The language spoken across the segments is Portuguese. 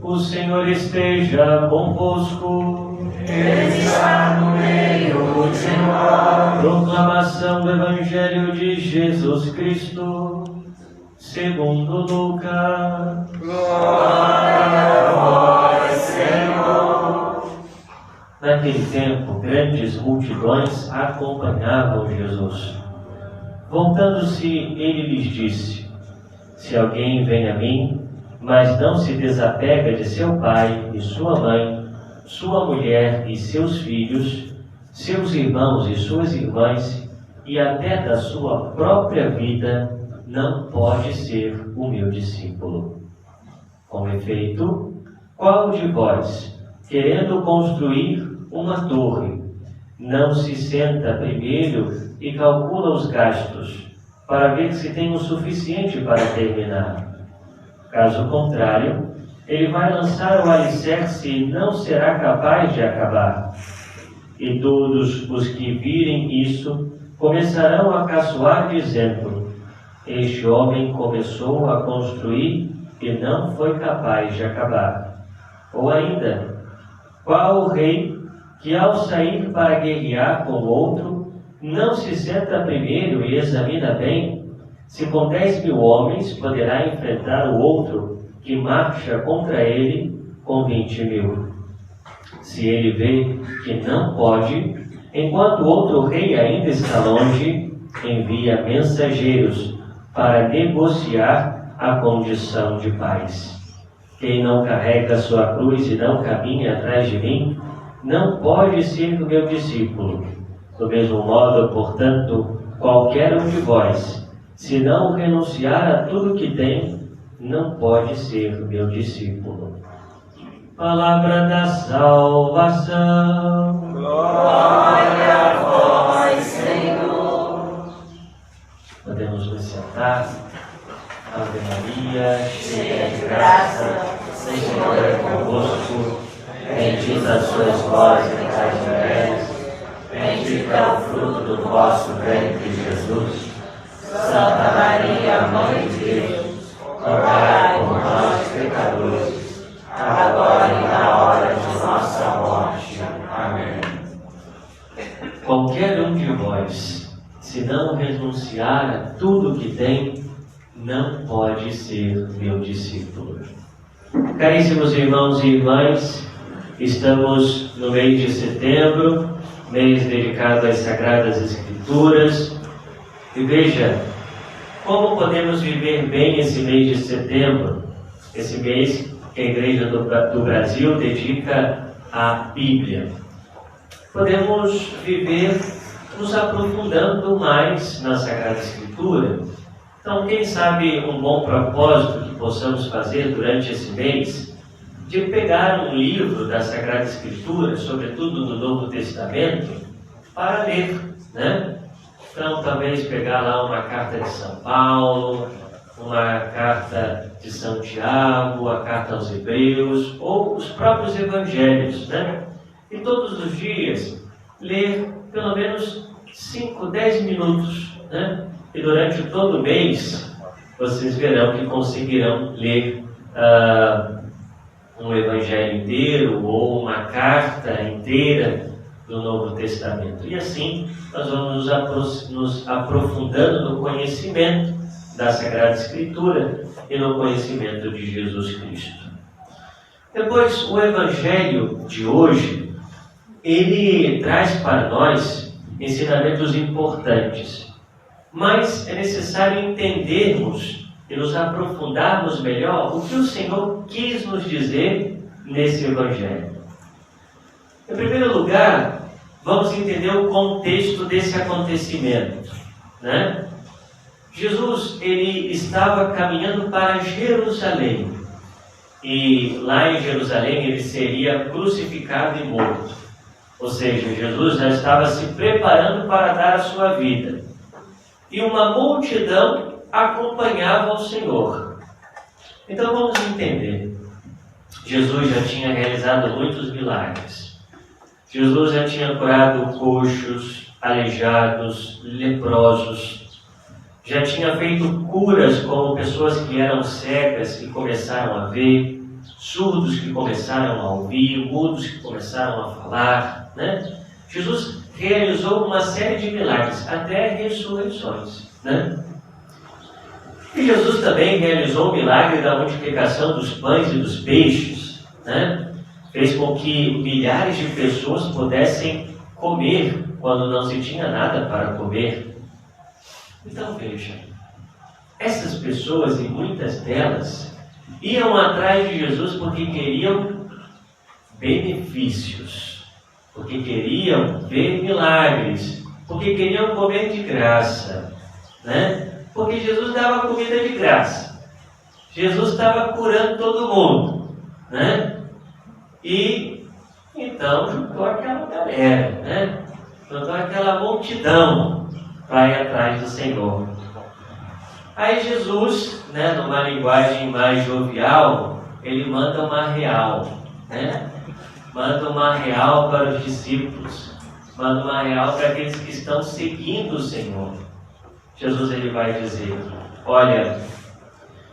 O Senhor esteja convosco. Ele está no meio de nós. Proclamação do Evangelho de Jesus Cristo, segundo Lucas. Glória a vós, Senhor. Naquele tempo, grandes multidões acompanhavam Jesus. Voltando-se, ele lhes disse: Se alguém vem a mim, mas não se desapega de seu pai e sua mãe, sua mulher e seus filhos, seus irmãos e suas irmãs, e até da sua própria vida, não pode ser o meu discípulo. Com efeito, qual de vós, querendo construir uma torre, não se senta primeiro e calcula os gastos, para ver se tem o suficiente para terminar? Caso contrário, ele vai lançar o alicerce e não será capaz de acabar. E todos os que virem isso começarão a caçoar, dizendo: Este homem começou a construir e não foi capaz de acabar. Ou ainda, qual o rei que, ao sair para guerrear com outro, não se senta primeiro e examina bem se com 10.000 homens poderá enfrentar o outro que marcha contra ele com 20.000? Se ele vê que não pode, enquanto o outro rei ainda está longe, envia mensageiros para negociar a condição de paz. Quem não carrega sua cruz e não caminha atrás de mim, não pode ser meu discípulo. Do mesmo modo, portanto, qualquer um de vós, se não renunciar a tudo que tem, não pode ser meu discípulo. Palavra da salvação. Glória a vós, Senhor. Podemos nos sentar. Ave Maria, Cheia de graça, o Senhor é convosco. bendita sois vós entre as mulheres, bendito é o fruto do vosso ventre, Jesus. Santa Maria, Mãe de Deus, rogai por nós, pecadores, agora e na hora de nossa morte. Amém. Qualquer um de vós, se não renunciar a tudo que tem, não pode ser meu discípulo. Caríssimos irmãos e irmãs, estamos no mês de setembro, mês dedicado às Sagradas Escrituras. E veja, como podemos viver bem esse mês de setembro, esse mês que a Igreja do Brasil dedica à Bíblia. Podemos viver nos aprofundando mais na Sagrada Escritura. Então, quem sabe um bom propósito que possamos fazer durante esse mês, de pegar um livro da Sagrada Escritura, sobretudo do Novo Testamento, para ler, né? Então, talvez pegar lá uma carta de São Paulo, uma carta de São Tiago, a carta aos Hebreus, ou os próprios Evangelhos, né? E todos os dias ler pelo menos 5, 10 minutos, né? E durante todo o mês vocês verão que conseguirão ler um Evangelho inteiro ou uma carta inteira do Novo Testamento. E assim nós vamos nos aprofundando no conhecimento da Sagrada Escritura e no conhecimento de Jesus Cristo. Depois, o Evangelho de hoje, ele traz para nós ensinamentos importantes, mas é necessário entendermos e nos aprofundarmos melhor o que o Senhor quis nos dizer nesse Evangelho. Em primeiro lugar, vamos entender o contexto desse acontecimento, né? Jesus, ele estava caminhando para Jerusalém, e lá em Jerusalém ele seria crucificado e morto. Ou seja, Jesus já estava se preparando para dar a sua vida. E uma multidão acompanhava o Senhor. Então vamos entender. Jesus já tinha realizado muitos milagres. Jesus já tinha curado coxos, aleijados, leprosos. Já tinha feito curas como pessoas que eram cegas e começaram a ver, surdos que começaram a ouvir, mudos que começaram a falar, né? Jesus realizou uma série de milagres, até ressurreições, né? E Jesus também realizou o milagre da multiplicação dos pães e dos peixes, né? Fez com que milhares de pessoas pudessem comer quando não se tinha nada para comer. Então veja, essas pessoas, e muitas delas, iam atrás de Jesus porque queriam benefícios, porque queriam ver milagres, porque queriam comer de graça, né? Porque Jesus dava comida de graça. Jesus estava curando todo mundo, né? E então juntou aquela galera, né? Juntou aquela multidão para ir atrás do Senhor. Aí Jesus, né, numa linguagem mais jovial, ele manda uma real, né? Manda uma real para os discípulos, manda uma real para aqueles que estão seguindo o Senhor. Jesus ele vai dizer: olha,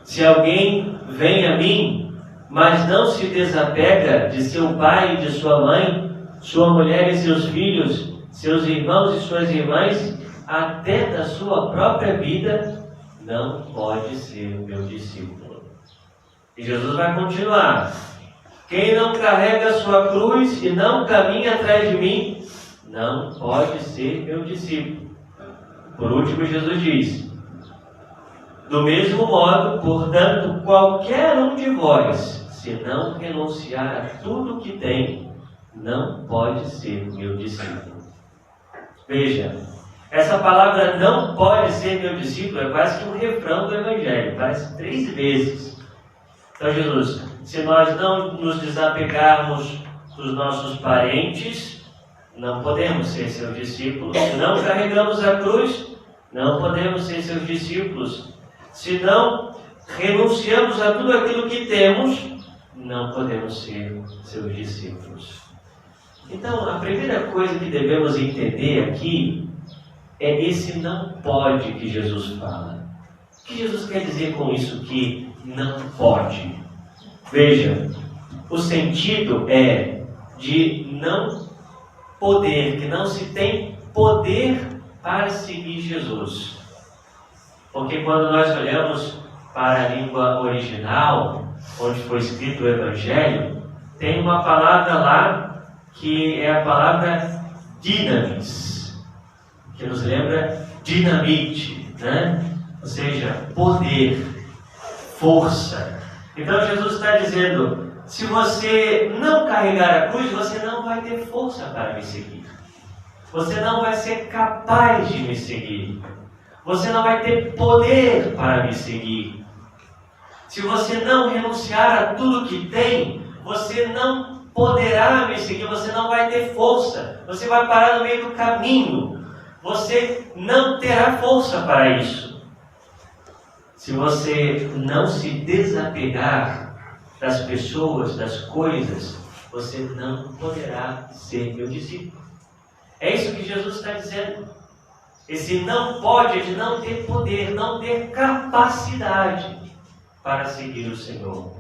se alguém vem a mim, mas não se desapega de seu pai e de sua mãe, sua mulher e seus filhos, seus irmãos e suas irmãs, até da sua própria vida, não pode ser meu discípulo. E Jesus vai continuar: quem não carrega a sua cruz e não caminha atrás de mim, não pode ser meu discípulo. Por último, Jesus diz: do mesmo modo, portanto, qualquer um de vós, se não renunciar a tudo o que tem, não pode ser meu discípulo. Veja, essa palavra não pode ser meu discípulo é quase que um refrão do Evangelho, parece 3 vezes. Então Jesus, se nós não nos desapegarmos dos nossos parentes, não podemos ser seus discípulos. Se não carregamos a cruz, não podemos ser seus discípulos. Se não renunciamos a tudo aquilo que temos, não podemos ser seus discípulos. Então, a primeira coisa que devemos entender aqui é esse não pode que Jesus fala. O que Jesus quer dizer com isso que não pode? Veja, o sentido é de não poder, que não se tem poder para seguir Jesus. Porque quando nós olhamos para a língua original, onde foi escrito o Evangelho, tem uma palavra lá que é a palavra dinamis, que nos lembra dinamite, né? Ou seja, poder, força. Então Jesus está dizendo: se você não carregar a cruz, você não vai ter força para me seguir. Você não vai ser capaz de me seguir. Você não vai ter poder para me seguir. Se você não renunciar a tudo que tem, você não poderá me seguir. Você não vai ter força. Você vai parar no meio do caminho. Você não terá força para isso. Se você não se desapegar das pessoas, das coisas, você não poderá ser meu discípulo. É isso que Jesus está dizendo. Esse não pode é de não ter poder, não ter capacidade para seguir o Senhor.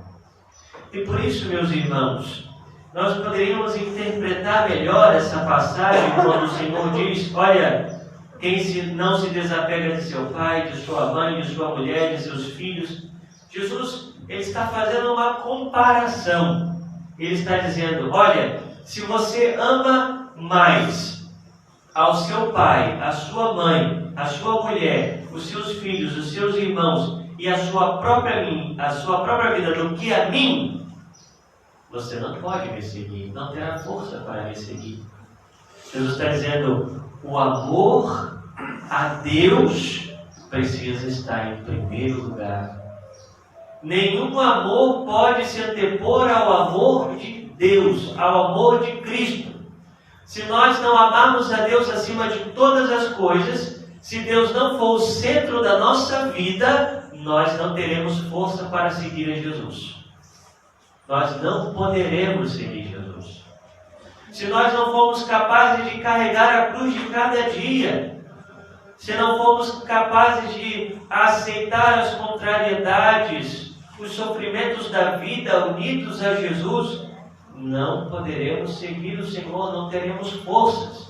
E por isso, meus irmãos, nós poderíamos interpretar melhor essa passagem quando o Senhor diz: olha, quem não se desapega de seu pai, de sua mãe, de sua mulher, de seus filhos. Jesus, ele está fazendo uma comparação. Ele está dizendo: olha, se você ama mais ao seu pai, a sua mãe, a sua mulher, os seus filhos, os seus irmãos e a sua própria vida do que a mim, você não pode me seguir, não terá força para me seguir. Jesus está dizendo: o amor a Deus precisa estar em primeiro lugar. Nenhum amor pode se antepor ao amor de Deus, ao amor de Cristo. Se nós não amarmos a Deus acima de todas as coisas, se Deus não for o centro da nossa vida, nós não teremos força para seguir a Jesus. Nós não poderemos seguir Jesus. Se nós não formos capazes de carregar a cruz de cada dia, se não formos capazes de aceitar as contrariedades, os sofrimentos da vida unidos a Jesus, não poderemos seguir o Senhor, não teremos forças.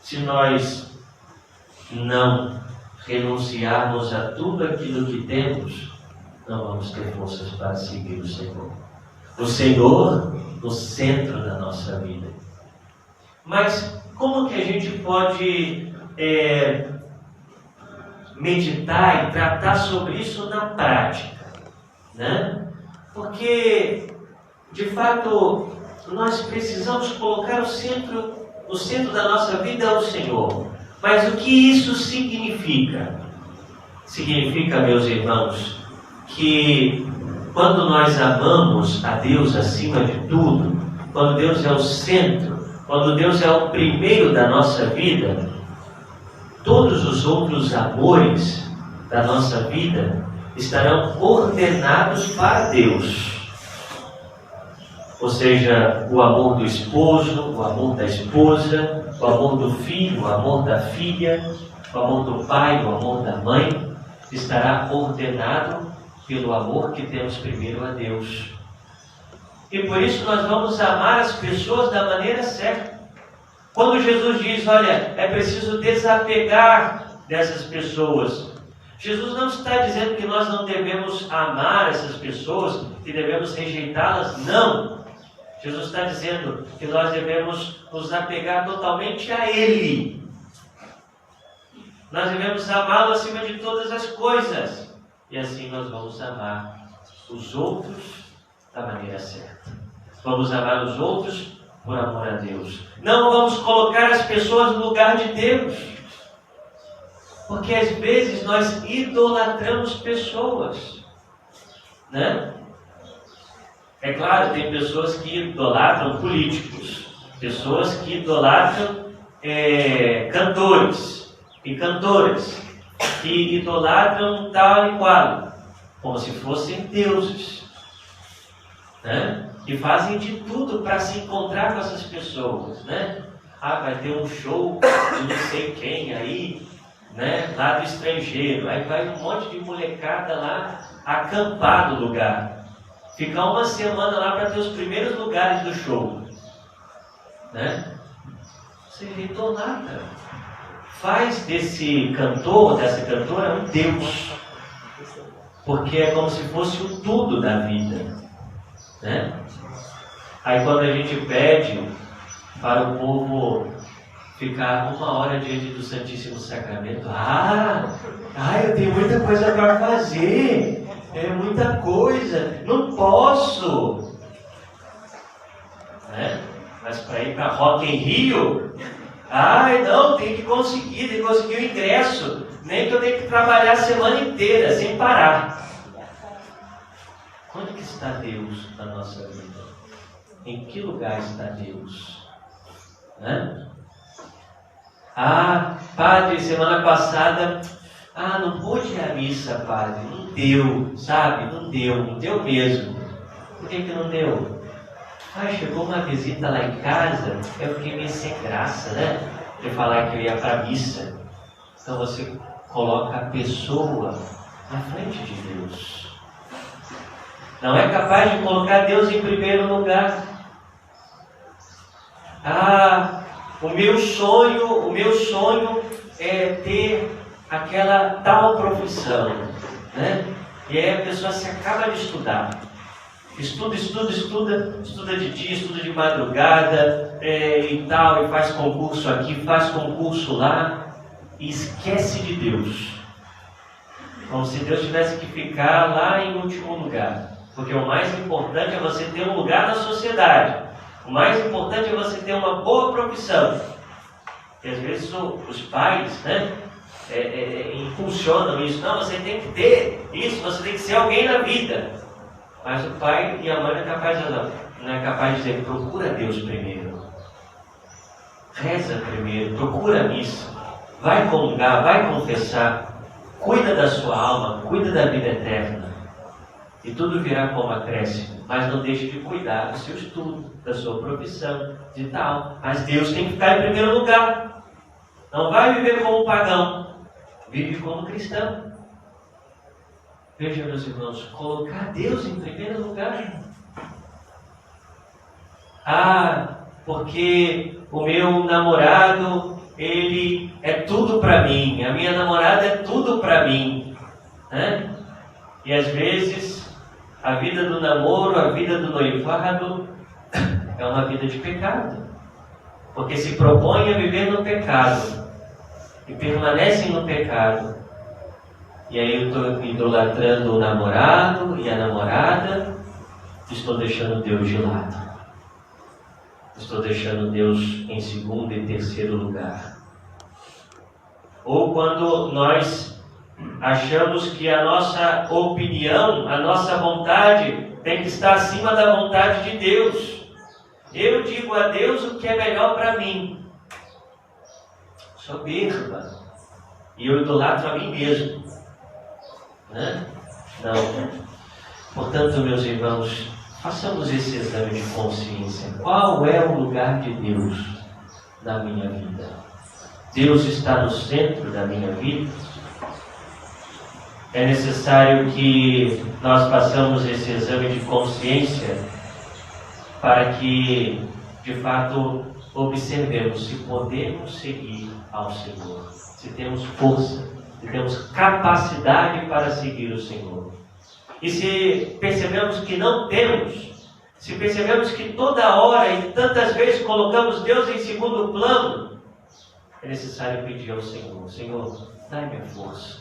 Se nós não renunciarmos a tudo aquilo que temos, não vamos ter forças para seguir o Senhor. O Senhor no centro da nossa vida. Mas como que a gente pode meditar e tratar sobre isso na prática, né? Porque, de fato, nós precisamos colocar no centro da nossa vida o Senhor. Mas o que isso significa? Significa, meus irmãos, que quando nós amamos a Deus acima de tudo, quando Deus é o centro, quando Deus é o primeiro da nossa vida, todos os outros amores da nossa vida estarão ordenados para Deus. Ou seja, o amor do esposo, o amor da esposa, o amor do filho, o amor da filha, o amor do pai, o amor da mãe, estará ordenado pelo amor que temos primeiro a Deus. E por isso nós vamos amar as pessoas da maneira certa. Quando Jesus diz, olha, é preciso desapegar dessas pessoas, Jesus não está dizendo que nós não devemos amar essas pessoas, que devemos rejeitá-las, não. Jesus está dizendo que nós devemos nos apegar totalmente a Ele. Nós devemos amá-lo acima de todas as coisas. E assim nós vamos amar os outros da maneira certa. Vamos amar os outros por amor a Deus. Não vamos colocar as pessoas no lugar de Deus. Porque às vezes nós idolatramos pessoas, né? É claro, tem pessoas que idolatram políticos, pessoas que idolatram cantores e cantoras, que idolatram tal e qual, como se fossem deuses, né? Que fazem de tudo para se encontrar com essas pessoas, né? Ah, vai ter um show de não sei quem aí, né? Lá do estrangeiro, aí vai um monte de molecada lá acampar no lugar. Ficar uma semana lá para ter os primeiros lugares do show, né? Você idolatra. Faz desse cantor, dessa cantora, um Deus. Porque é como se fosse o tudo da vida, né? Aí quando a gente pede para o povo ficar 1 hora diante do Santíssimo Sacramento, eu tenho muita coisa para fazer. É muita coisa, não posso, né? Mas para ir para Rock in Rio, não, tem que conseguir o ingresso, nem que eu tenho que trabalhar a semana inteira, sem parar. Onde que está Deus na nossa vida? Em que lugar está Deus? Né? Padre, semana passada, não pude ir à missa, padre. Não deu, sabe? Não deu mesmo. Por que não deu? Chegou uma visita lá em casa, eu fiquei meio sem graça, né? De falar que eu ia para a missa. Então você coloca a pessoa na frente de Deus. Não é capaz de colocar Deus em primeiro lugar. O meu sonho é ter aquela tal profissão, né? E aí a pessoa se acaba de estudar. Estuda de dia, estuda de madrugada, e tal, e faz concurso aqui, faz concurso lá, e esquece de Deus. Como se Deus tivesse que ficar lá em último lugar. Porque o mais importante é você ter um lugar na sociedade. O mais importante é você ter uma boa profissão. E às vezes os pais, né, impulsionam isso. Não, você tem que ter isso, você tem que ser alguém na vida. Mas o pai e a mãe não é capaz de dizer, procura Deus primeiro. Reza primeiro, procura a missa. Vai comungar, vai confessar. Cuida da sua alma, cuida da vida eterna. E tudo virá como acréscimo. Mas não deixe de cuidar do seu estudo, da sua profissão, de tal. Mas Deus tem que ficar em primeiro lugar. Não vai viver como um pagão. Vive como cristão. Veja, meus irmãos, colocar Deus em primeiro lugar. Porque o meu namorado, ele é tudo para mim, a minha namorada é tudo para mim, né? E às vezes a vida do namoro, a vida do noivado é uma vida de pecado, porque se propõe a viver no pecado e permanecem no pecado. E aí eu estou idolatrando o namorado e a namorada, estou deixando Deus de lado. Estou deixando Deus em segundo e terceiro lugar. Ou quando nós achamos que a nossa opinião, a nossa vontade tem que estar acima da vontade de Deus. Eu digo a Deus o que é melhor para mim. Soberba. E eu idolatro a mim mesmo. Né? Não. Portanto, meus irmãos, façamos esse exame de consciência. Qual é o lugar de Deus na minha vida? Deus está no centro da minha vida? É necessário que nós façamos esse exame de consciência para que, de fato, observemos se podemos seguir ao Senhor, se temos força, se temos capacidade para seguir o Senhor. E se percebemos que não temos, se percebemos que toda hora e tantas vezes colocamos Deus em segundo plano, é necessário pedir ao Senhor: Senhor, dai-me a força,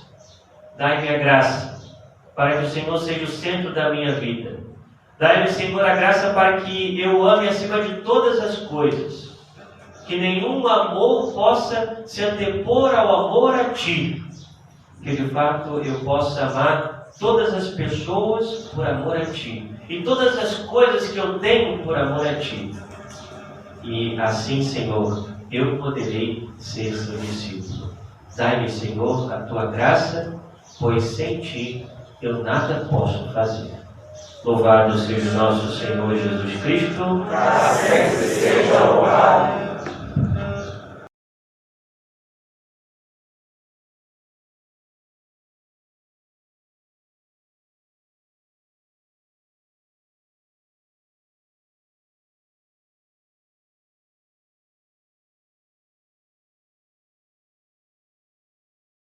dai-me a graça, para que o Senhor seja o centro da minha vida. Dai-me, Senhor, a graça para que eu ame acima de todas as coisas, que nenhum amor possa se antepor ao amor a Ti, que de fato eu possa amar todas as pessoas por amor a Ti, e todas as coisas que eu tenho por amor a Ti. E assim, Senhor, eu poderei ser seu discípulo. Dai-me, Senhor, a Tua graça, pois sem Ti eu nada posso fazer. Louvado seja o nosso Senhor Jesus Cristo. Para sempre seja louvado.